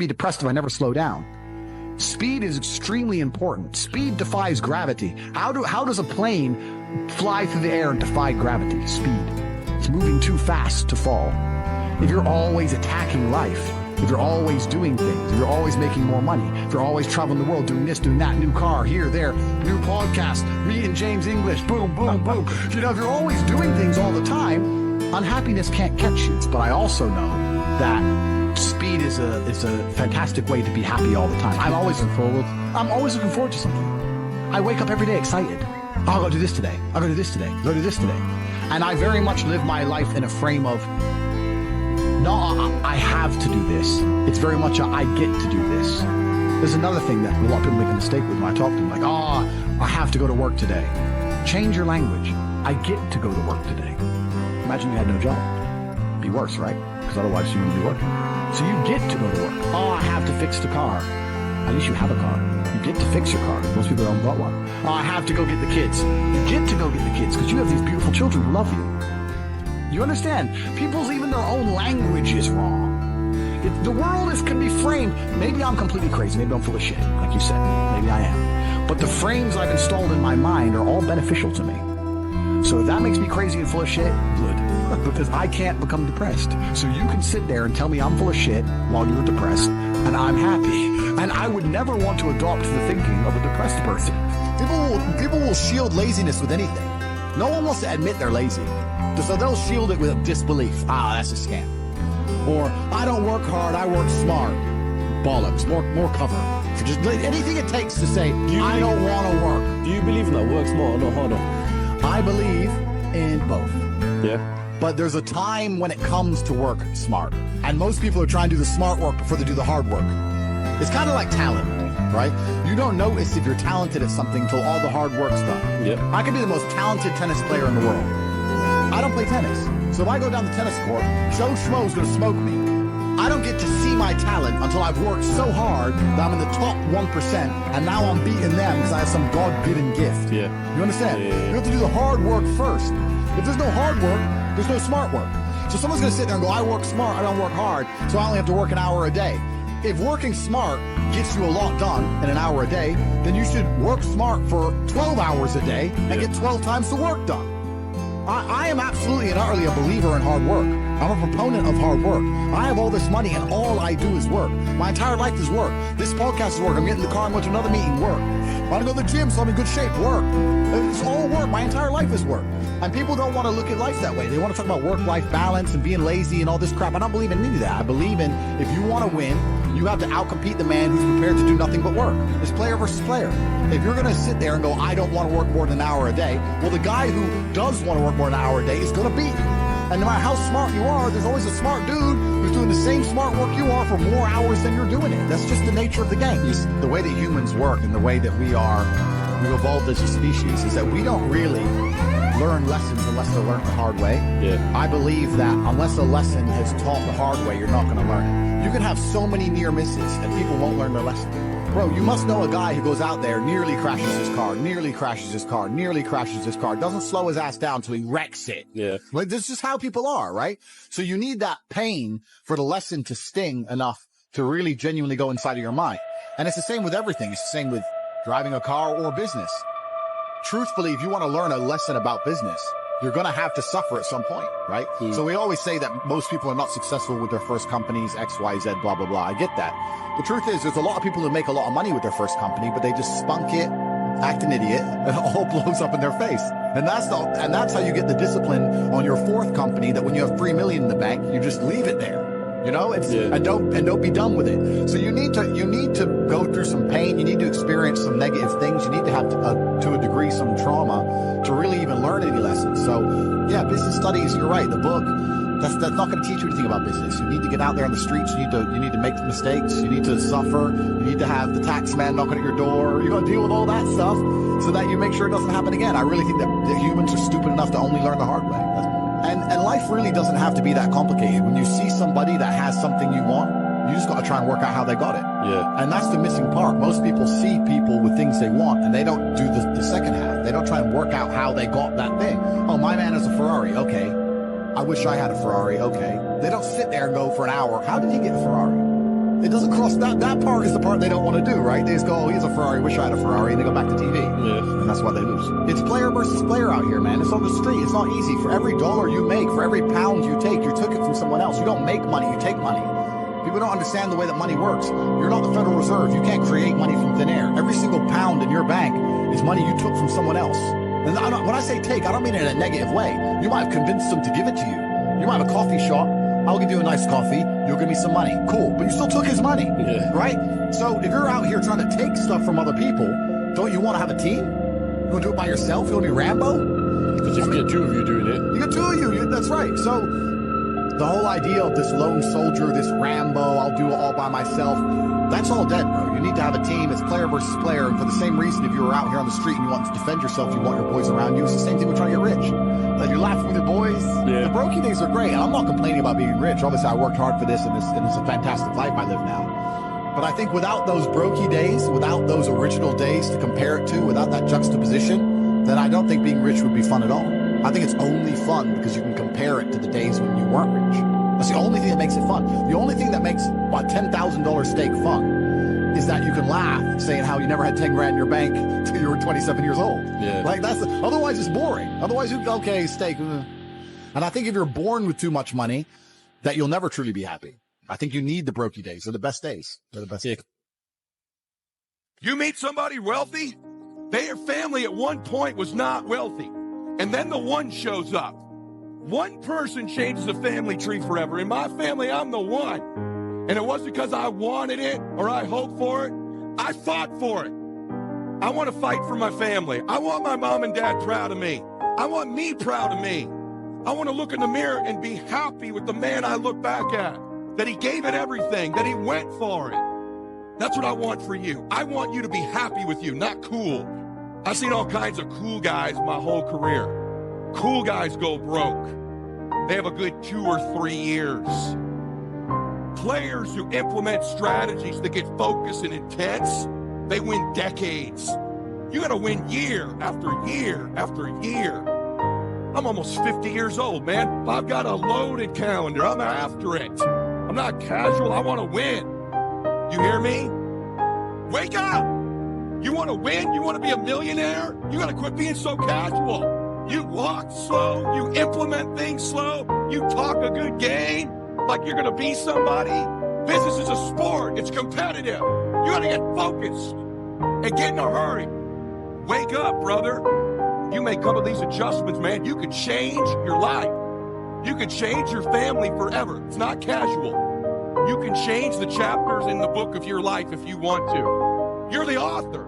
be depressed if I never slow down. Speed is extremely important. Speed defies gravity. How does a plane fly through the air and defy gravity? Speed. It's moving too fast to fall. If you're always attacking life, if you're always doing things, if you're always making more money, if you're always traveling the world, doing this, doing that, new car, here, there, new podcast, reading James English, boom, boom, boom. If you're always doing things all the time, unhappiness can't catch you. But I also know that speed is a fantastic way to be happy all the time. I'm always looking forward to something. I wake up every day excited. Oh, I'll go do this today. I'll go do this today. Go do this today. And I very much live my life in a frame of, no, I have to do this. It's very much I get to do this. There's another thing that a lot of people make a mistake with when I talk to them, like, I have to go to work today. Change your language. I get to go to work today. Imagine you had no job. It'd be worse, right? Because otherwise you wouldn't be working. So you get to go to work. I have to fix the car. At least you have a car. You get to fix your car. Most people don't got one. I have to go get the kids. You get to go get the kids because you have these beautiful children who love you. You understand? People's even their own language is wrong. The world can be framed. Maybe I'm completely crazy. Maybe I'm full of shit, like you said. Maybe I am. But the frames I've installed in my mind are all beneficial to me. So if that makes me crazy and full of shit, good. Because I can't become depressed. So you can sit there and tell me I'm full of shit while you're depressed, and I'm happy. And I would never want to adopt the thinking of a depressed person. People will shield laziness with anything. No one wants to admit they're lazy. So they'll shield it with disbelief. That's a scam. Or, I don't work hard, I work smart. Bollocks, more cover. Just anything it takes to say, I don't want to work. Do you believe in that? Work smart or not harder? I believe in both. Yeah. But there's a time when it comes to work smart. And most people are trying to do the smart work before they do the hard work. It's kind of like talent, right? You don't notice if you're talented at something until all the hard work's done. Yep. I could be the most talented tennis player in the world. I don't play tennis. So if I go down the tennis court, Joe Schmo's gonna smoke me. I don't get to see my talent until I've worked so hard that I'm in the top 1%, and now I'm beating them because I have some God-given gift. Yeah. You understand? Yeah. You have to do the hard work first. If there's no hard work, there's no smart work. So someone's gonna sit there and go, I work smart, I don't work hard, so I only have to work an hour a day. If working smart gets you a lot done in an hour a day, then you should work smart for 12 hours a day and get 12 times the work done. I am absolutely and utterly a believer in hard work. I'm a proponent of hard work. I have all this money and all I do is work. My entire life is work. This podcast is work. I'm getting in the car and going to another meeting, work. I want to go to the gym so I'm in good shape, work. It's all work. My entire life is work. And people don't want to look at life that way. They want to talk about work-life balance and being lazy and all this crap. I don't believe in any of that. I believe in if you want to win, you have to outcompete the man who's prepared to do nothing but work. It's player versus player. If you're going to sit there and go, I don't want to work more than an hour a day, well, the guy who does want to work more than an hour a day is going to beat you. And no matter how smart you are, there's always a smart dude who's doing the same smart work you are for more hours than you're doing it. That's just the nature of the game. The way that humans work and the way that we've evolved as a species is that we don't really learn lessons unless they're learned the hard way. Yeah. I believe that unless a lesson is taught the hard way, you're not going to learn it. You can have so many near misses and people won't learn their lesson. Bro, you must know a guy who goes out there, nearly crashes his car, doesn't slow his ass down till he wrecks it. Yeah. Like, this is how people are, right? So you need that pain for the lesson to sting enough to really genuinely go inside of your mind. And it's the same with everything. It's the same with driving a car or business. Truthfully, if you want to learn a lesson about business, you're going to have to suffer at some point, right? So we always say that most people are not successful with their first companies, X, Y, Z, blah, blah, blah. I get that. The truth is, there's a lot of people who make a lot of money with their first company, but they just spunk it, act an idiot, and it all blows up in their face. And that's how you get the discipline on your fourth company, that when you have $3 million in the bank, you just leave it there. You know, and don't be done with it. So you need to go through some pain. You need to experience some negative things. You need to have to a degree some trauma to really even learn any lessons. So yeah, business studies. You're right. The book that's not going to teach you anything about business. You need to get out there on the streets. You need to make mistakes. You need to suffer. You need to have the tax man knocking at your door. You're going to deal with all that stuff so that you make sure it doesn't happen again. I really think that humans are stupid enough to only learn the hard way. And life really doesn't have to be that complicated. When you see somebody that has something you want, you just got to try and work out how they got it. Yeah. And that's the missing part. Most people see people with things they want, and they don't do the second half. They don't try and work out how they got that thing. Oh, my man has a Ferrari. Okay. I wish I had a Ferrari. Okay. They don't sit there and go for an hour, how did he get a Ferrari? It doesn't cross that part is the part they don't want to do, right? They just go, oh, he has a Ferrari, wish I had a Ferrari, and they go back to TV. Yeah. And that's why they lose. It's player versus player out here, man. It's on the street. It's not easy. For every dollar you make, for every pound you take, you took it from someone else. You don't make money, you take money. People don't understand the way that money works. You're not the Federal Reserve. You can't create money from thin air. Every single pound in your bank is money you took from someone else. And when I say take, I don't mean it in a negative way. You might have convinced them to give it to you. You might have a coffee shop. I'll give you a nice coffee. You'll give me some money. Cool. But you still took his money, right? So if you're out here trying to take stuff from other people, don't you want to have a team? You want to do it by yourself? You want to be Rambo? Because if you get two of you doing it. You get two of you. That's right. So the whole idea of this lone soldier, this Rambo, I'll do it all by myself, that's all dead, bro. You need to have a team. It's player versus player. And for the same reason, if you were out here on the street and you want to defend yourself, you want your boys around you. It's the same thing with trying to get rich. Like you're laughing with your boys. Yeah. The brokey days are great. And I'm not complaining about being rich. Obviously, I worked hard for this, and it's a fantastic life I live now. But I think without those brokey days, without those original days to compare it to, without that juxtaposition, then I don't think being rich would be fun at all. I think it's only fun because you can compare it to the days when you weren't rich. That's the only thing that makes it fun. The only thing that makes a $10,000 steak fun is that you can laugh saying how you never had 10 grand in your bank till you were 27 years old. Yeah. Like otherwise it's boring. Otherwise okay, steak. And I think if you're born with too much money, that you'll never truly be happy. I think you need the brokey days. They're the best days. They're the best. Yeah. You meet somebody wealthy, their family at one point was not wealthy. And then the one shows up. One person changes the family tree forever. In my family, I'm the one. And it wasn't because I wanted it or I hoped for it. I fought for it. I want to fight for my family. I want my mom and dad proud of me. I want me proud of me. I want to look in the mirror and be happy with the man I look back at, that he gave it everything, that he went for it. That's what I want for you. I want you to be happy with you, not cool. I've seen all kinds of cool guys my whole career. Cool guys go broke. They have a good 2 or 3 years. Players who implement strategies that get focused and intense, they win decades. You got to win year after year after year. I'm almost 50 years old, man. I've got a loaded calendar. I'm after it. I'm not casual. I want to win. You hear me? Wake up. You want to win? You want to be a millionaire? You got to quit being so casual. You walk slow. You implement things slow. You talk a good game like you're going to be somebody. Business is a sport. It's competitive. You got to get focused and get in a hurry. Wake up, brother. You make a couple of these adjustments, man. You could change your life. You could change your family forever. It's not casual. You can change the chapters in the book of your life if you want to. You're the author.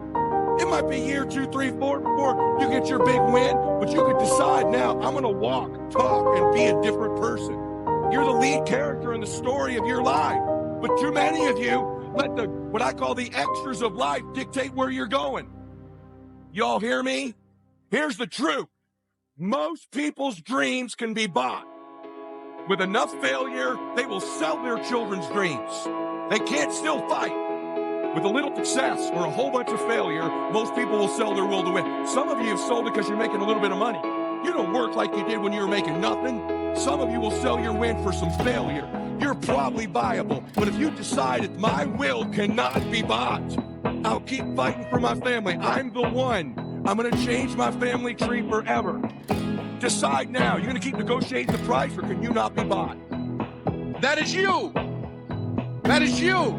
It might be year 2, 3, 4 before you get your big win, but you could decide now, I'm going to walk, talk, and be a different person. You're the lead character in the story of your life. But too many of you let what I call the extras of life dictate where you're going. Y'all hear me? Here's the truth. Most people's dreams can be bought. With enough failure, they will sell their children's dreams. They can't still fight. With a little success or a whole bunch of failure, most people will sell their will to win. Some of you have sold it because you're making a little bit of money. You don't work like you did when you were making nothing. Some of you will sell your win for some failure. You're probably viable, but if you decided my will cannot be bought, I'll keep fighting for my family. I'm the one. I'm going to change my family tree forever. Decide now. You're going to keep negotiating the price, or can you not be bought? That is you. That is you.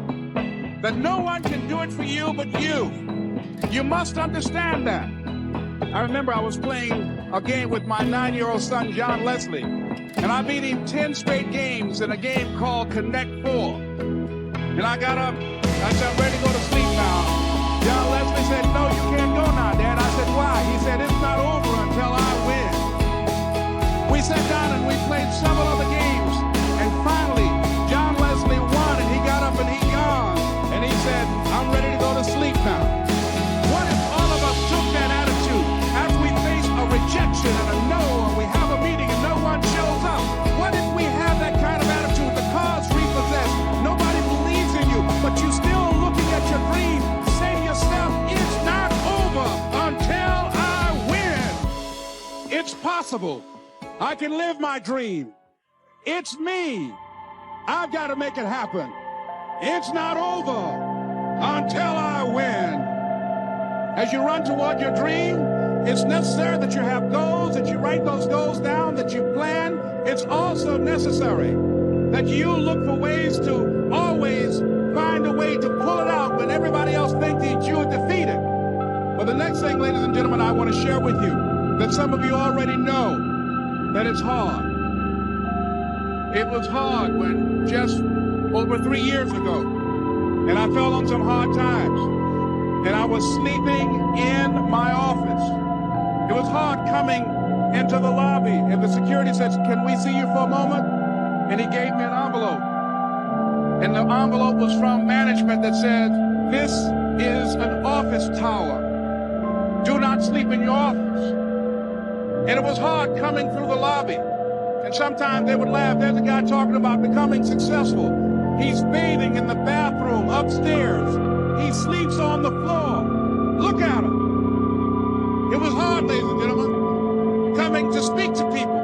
That no one can do it for you but you. You must understand that. I remember I was playing a game with my 9-year-old son, John Leslie, and I beat him 10 straight games in a game called Connect 4. And I got up, I said, I'm ready to go to sleep now. John Leslie said, no, you can't go now, Dad. I said, why? He said, it's not over until I win. We sat down and we played several other games, and finally, John Leslie won, and he got up and he yawned, and he said, I'm ready to go to sleep now. What if all of us took that attitude after we face a rejection and a no, and we have a meeting and no one shows up? What if we have that kind of attitude? The cause repossessed, nobody believes in you, but you still looking at your dream, say to yourself, it's not over until I win. It's possible. I can live my dream. It's me. I've got to make it happen. It's not over until I win. As you run toward your dream, it's necessary that you have goals, that you write those goals down, that you plan. It's also necessary that you look for ways to always find a way to pull it out when everybody else thinks that you are defeated. But the next thing, ladies and gentlemen, I want to share with you that some of you already know that it's hard. It was hard when just over 3 years ago, and I fell on some hard times, and I was sleeping in my office. It was hard coming into the lobby, and the security says, "Can we see you for a moment?" And he gave me an envelope. And the envelope was from management that said, "This is an office tower. Do not sleep in your office." And it was hard coming through the lobby. And sometimes they would laugh. There's a guy talking about becoming successful. He's bathing in the bathroom upstairs. He sleeps on the floor. Look at him. It was hard, ladies and gentlemen, coming to speak to people.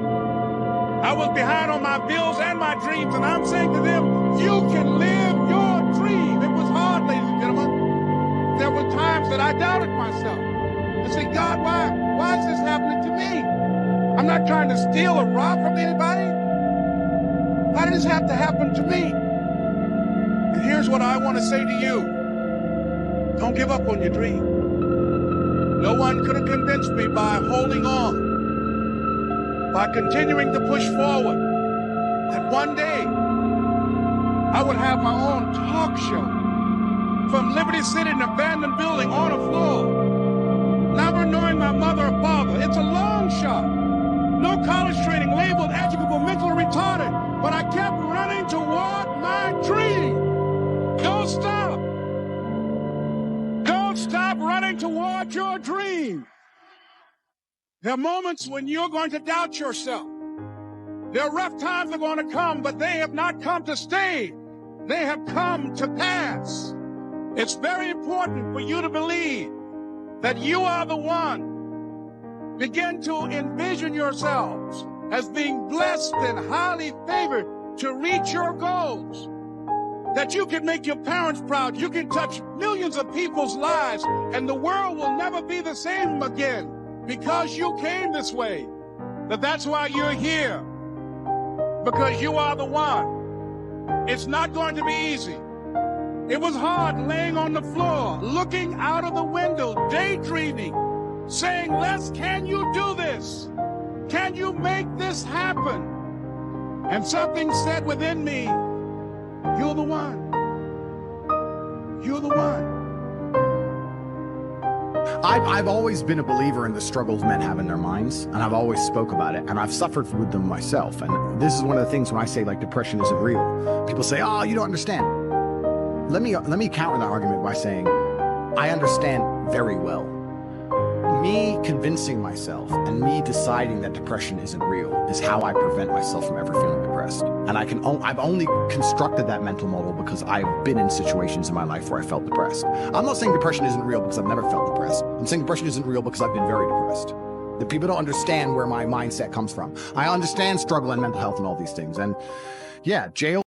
I was behind on my bills and my dreams, and I'm saying to them, you can live your dream. It was hard, ladies and gentlemen. There were times that I doubted myself. I said, "God, why is this happening to me? I'm not trying to steal or rob from anybody. Why did this have to happen to me?" And here's what I want to say to you. Don't give up on your dream. No one could have convinced me by holding on, by continuing to push forward, that one day I would have my own talk show from Liberty City, an abandoned building on a floor. Never knowing my mother or father. It's a long shot. No college training, labeled educable, mentally retarded. But I kept running toward my dream. Don't stop. Don't stop running toward your dream. There are moments when you're going to doubt yourself. There are rough times that are going to come, but they have not come to stay. They have come to pass. It's very important for you to believe that you are the one. Begin to envision yourselves as being blessed and highly favored to reach your goals. That you can make your parents proud. You can touch millions of people's lives, and the world will never be the same again because you came this way. That's why you're here, because you are the one. It's not going to be easy. It was hard laying on the floor, looking out of the window, daydreaming, saying, "Les, can you do this? Can you make this happen?" And something said within me, "You're the one. You're the one." I've always been a believer in the struggles men have in their minds, and I've always spoke about it, and I've suffered with them myself. And this is one of the things when I say, like, depression isn't real. People say, "Oh, you don't understand." Let me counter that argument by saying, I understand very well. Me convincing myself and me deciding that depression isn't real is how I prevent myself from ever feeling depressed. And I've only constructed that mental model because I've been in situations in my life where I felt depressed. I'm not saying depression isn't real because I've never felt depressed. I'm saying depression isn't real because I've been very depressed. That people don't understand where my mindset comes from. I understand struggle and mental health and all these things. And yeah, jail